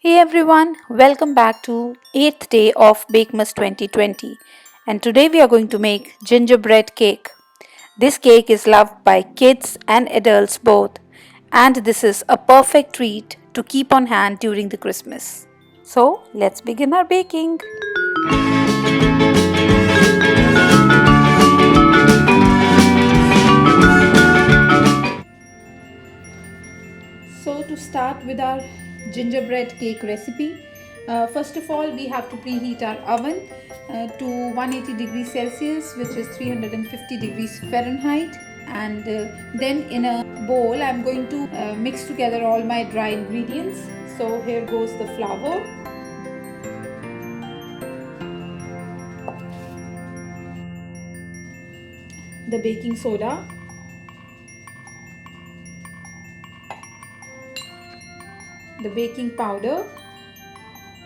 Hey everyone, welcome back to 8th day of Bakemas 2020. And today we are going to make gingerbread cake. This cake is loved by kids and adults both, and this is a perfect treat to keep on hand during the Christmas. So, let's begin our baking. So to start with our gingerbread cake recipe, first of all we have to preheat our oven to 180 degrees Celsius, which is 350 degrees Fahrenheit. And then in a bowl I'm going to mix together all my dry ingredients. So here goes the flour, the baking soda, the baking powder.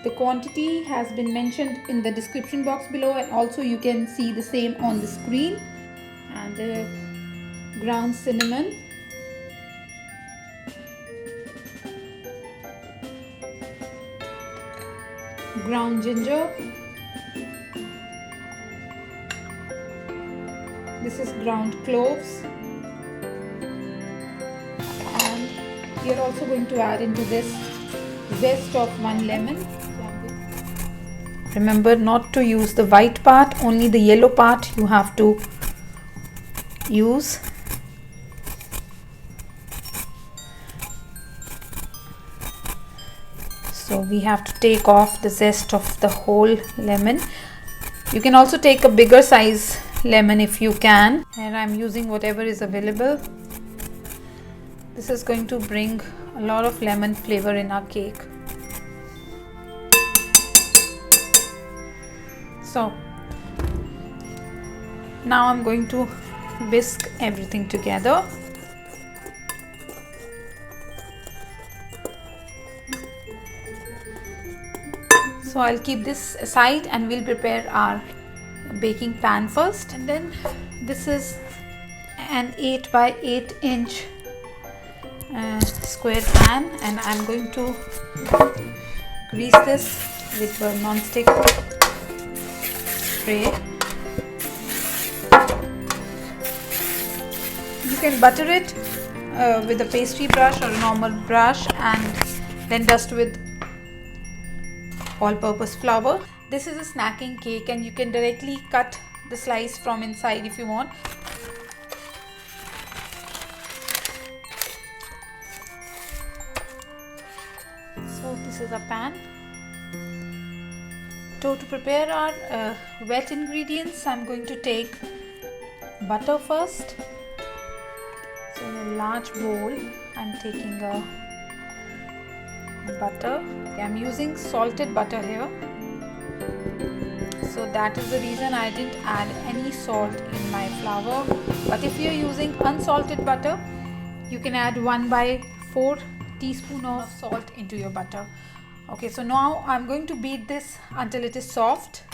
The quantity has been mentioned in the description box below, and also you can see the same on the screen. And the ground cinnamon, ground ginger, this is ground cloves, and we are also going to add into this zest of 1 lemon. Remember not to use the white part, only the yellow part you have to use. So we have to take off the zest of the whole lemon. You can also take a bigger size lemon if you can, and I'm using whatever is available. This is going to bring a lot of lemon flavor in our cake. So now I'm going to whisk everything together. So I'll keep this aside and we'll prepare our baking pan first. And then this is an 8 by 8 inch square pan, and I'm going to grease this with the non-stick tray. You can butter it with a pastry brush or a normal brush, and then dust with all-purpose flour. This is a snacking cake, and you can directly cut the slice from inside if you want. So this is a pan. So to prepare our wet ingredients, I'm going to take butter first. So in a large bowl I'm taking a butter. I'm using salted butter here, so that is the reason I didn't add any salt in my flour. But if you're using unsalted butter, you can add 1 by 4 teaspoon of salt into your butter. Okay, so now I'm going to beat this until it is soft.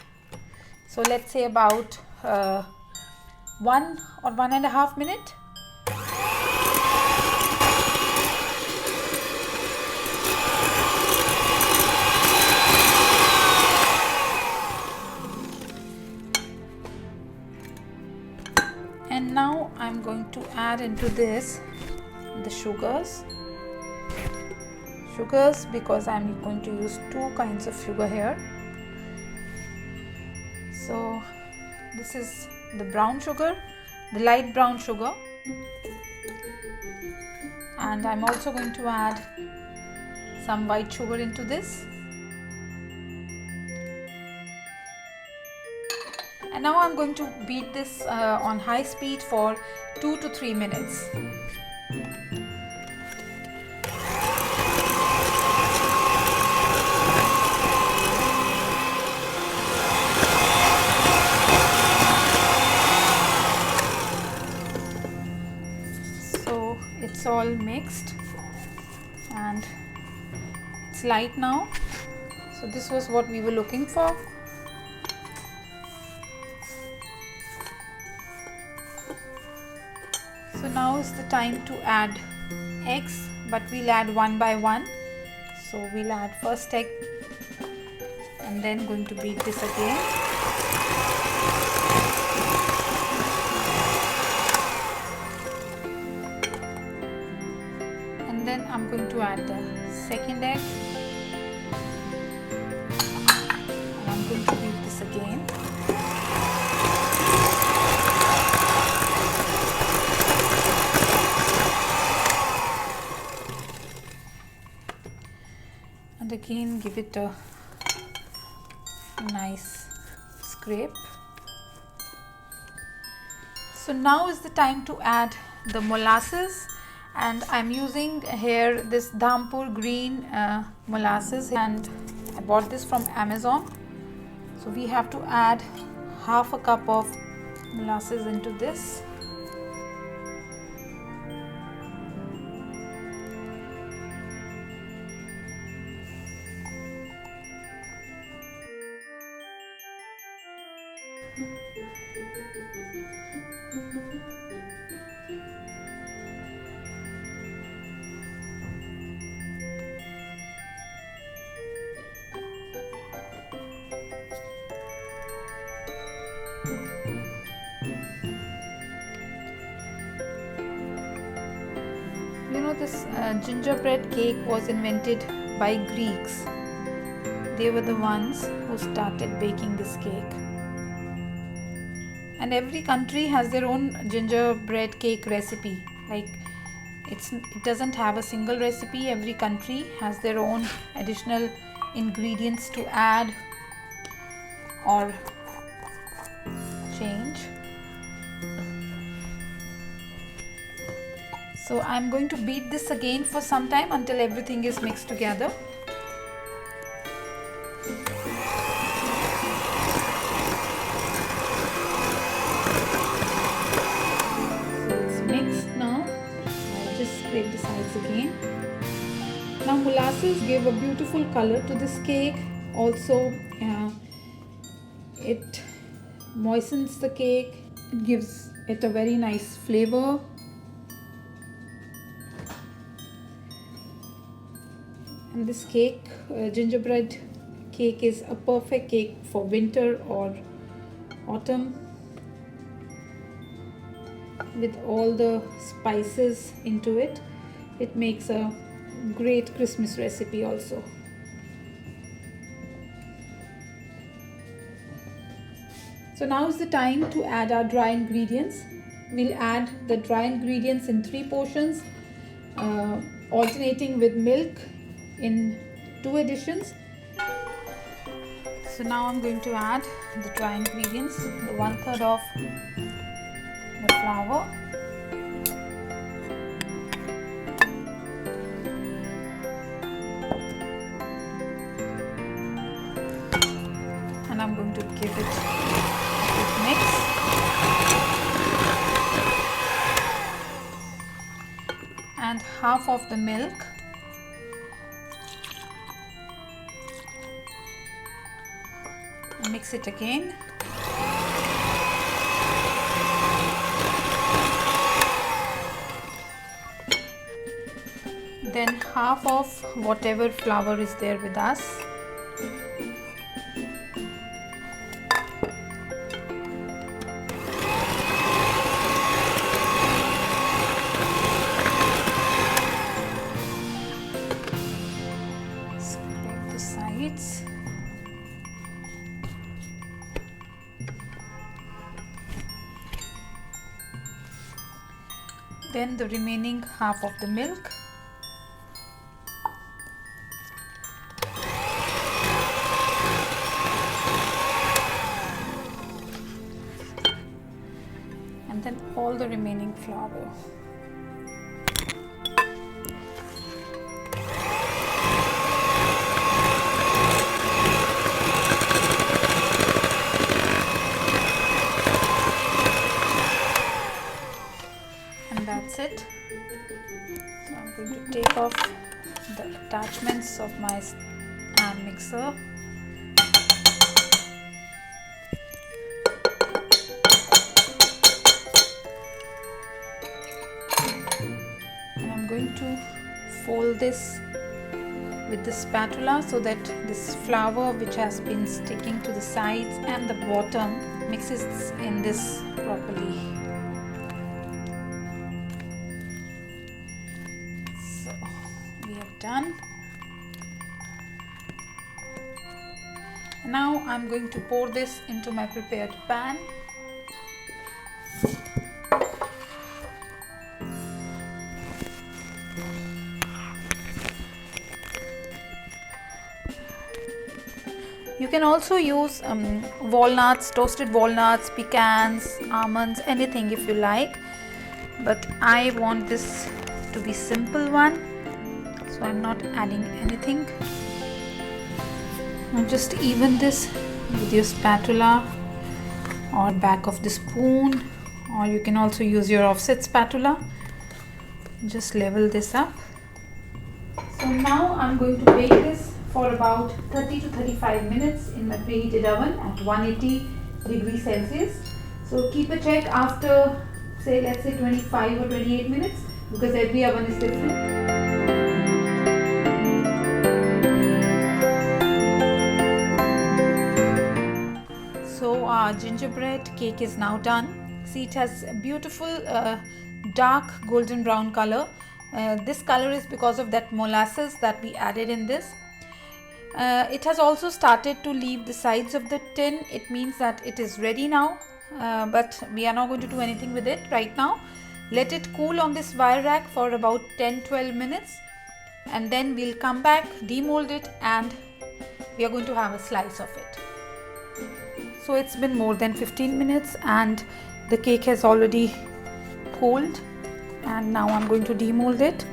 So let's say about 1 or 1.5 minutes. And now I'm going to add into this the sugars because I'm going to use 2 kinds of sugar here. So this is the brown sugar, the light brown sugar, and I'm also going to add some white sugar into this. And now I'm going to beat this on high speed for 2 to 3 minutes. So it's all mixed and it's light now. So this was what we were looking for. So now is the time to add eggs, but we'll add 1 by 1. So we'll add first egg and then going to beat this again. And then I'm going to add the second egg and I'm going to beat this again. And again give it a nice scrape. So now is the time to add the molasses, and I'm using here this Dhampur green molasses, and I bought this from Amazon. So we have to add half a cup of molasses into this. You know, this gingerbread cake was invented by Greeks. They were the ones who started baking this cake. And every country has their own gingerbread cake recipe. Like it doesn't have a single recipe. Every country has their own additional ingredients to add or change. So I'm going to beat this again for some time until everything is mixed together. So it's mixed now. I'll just scrape the sides again. Now molasses give a beautiful color to this cake. Also, it moistens the cake. It gives it a very nice flavor. And this cake, gingerbread cake, is a perfect cake for winter or autumn. With all the spices into it, it makes a great Christmas recipe also. So now is the time to add our dry ingredients. We'll add the dry ingredients in 3 portions, alternating with milk in 2 additions. So now I'm going to add the dry ingredients, the 1/3 of the flour, and I'm going to give it a quick mix. And half of the milk. Mix it again. Then half of whatever flour is there with us. Scrape the sides. Then the remaining half of the milk. And then all the remaining flour. That's it. So I'm going to take off the attachments of my hand mixer. And I'm going to fold this with the spatula so that this flour which has been sticking to the sides and the bottom mixes in this properly. So we have done. Now I'm going to pour this into my prepared pan. You can also use walnuts, toasted walnuts, pecans, almonds, anything if you like. But I want this to be simple one, so I'm not adding anything. Now just even this with your spatula or back of the spoon, or you can also use your offset spatula. Just level this up. So now I'm going to bake this for about 30 to 35 minutes in my preheated oven at 180 degrees Celsius. So keep a check after, say, let's say 25 or 28 minutes, because every oven is different. So our gingerbread cake is now done. See, it has a beautiful dark golden brown color. This color is because of that molasses that we added in this. It has also started to leave the sides of the tin. It means that it is ready now, but we are not going to do anything with it right now. Let it cool on this wire rack for about 10-12 minutes, and then we'll come back, demold it, and we are going to have a slice of it. So it's been more than 15 minutes and the cake has already cooled, and now I'm going to demold it.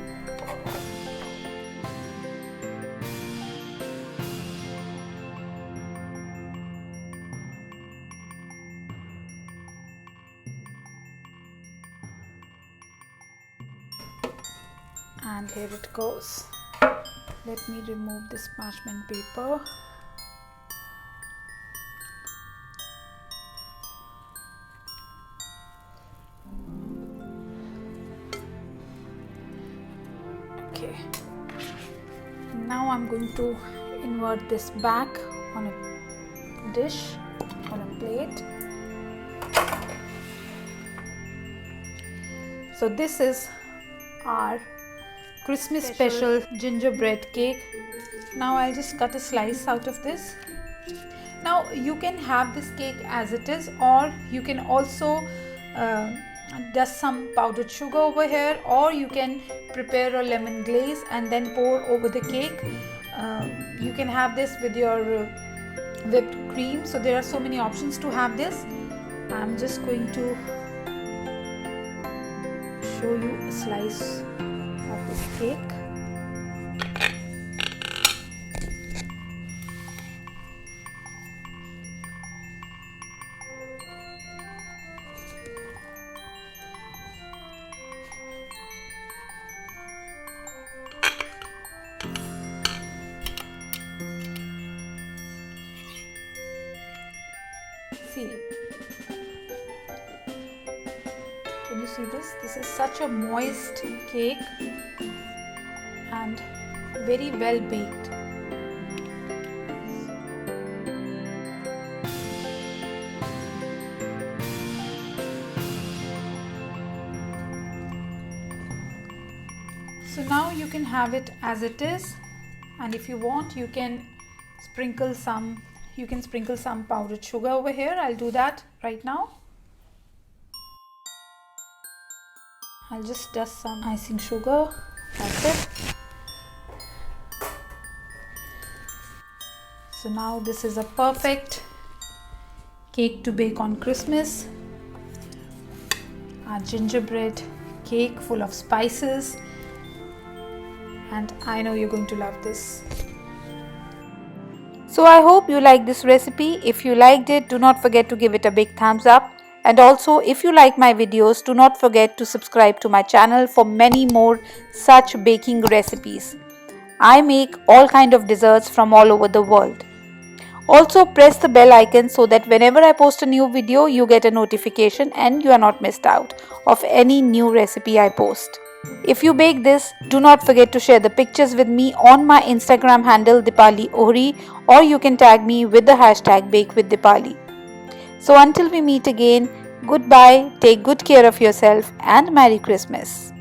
And here it goes. Let me remove this parchment paper. Okay. Now I'm going to invert this back on a dish, on a plate. So this is our Christmas special gingerbread cake. Now I'll just cut a slice out of this. Now you can have this cake as it is, or you can also dust some powdered sugar over here, or you can prepare a lemon glaze and then pour over the cake. You can have this with your whipped cream. So there are so many options to have this. I'm just going to show you a slice of this cake. See, can you see this? This is such a moist cake and very well baked. So now you can have it as it is, and if you want, you can sprinkle some powdered sugar over here. I'll do that right now. I'll just dust some icing sugar. That's it. So now this is a perfect cake to bake on Christmas. Our gingerbread cake full of spices, and I know you're going to love this. So I hope you like this recipe. If you liked it, do not forget to give it a big thumbs up. And also, if you like my videos, do not forget to subscribe to my channel for many more such baking recipes. I make all kind of desserts from all over the world. Also, press the bell icon so that whenever I post a new video, you get a notification and you are not missed out of any new recipe I post. If you bake this, do not forget to share the pictures with me on my Instagram handle Dipali Ohri, or you can tag me with the hashtag BakeWithDipali. So until we meet again, goodbye, take good care of yourself and Merry Christmas.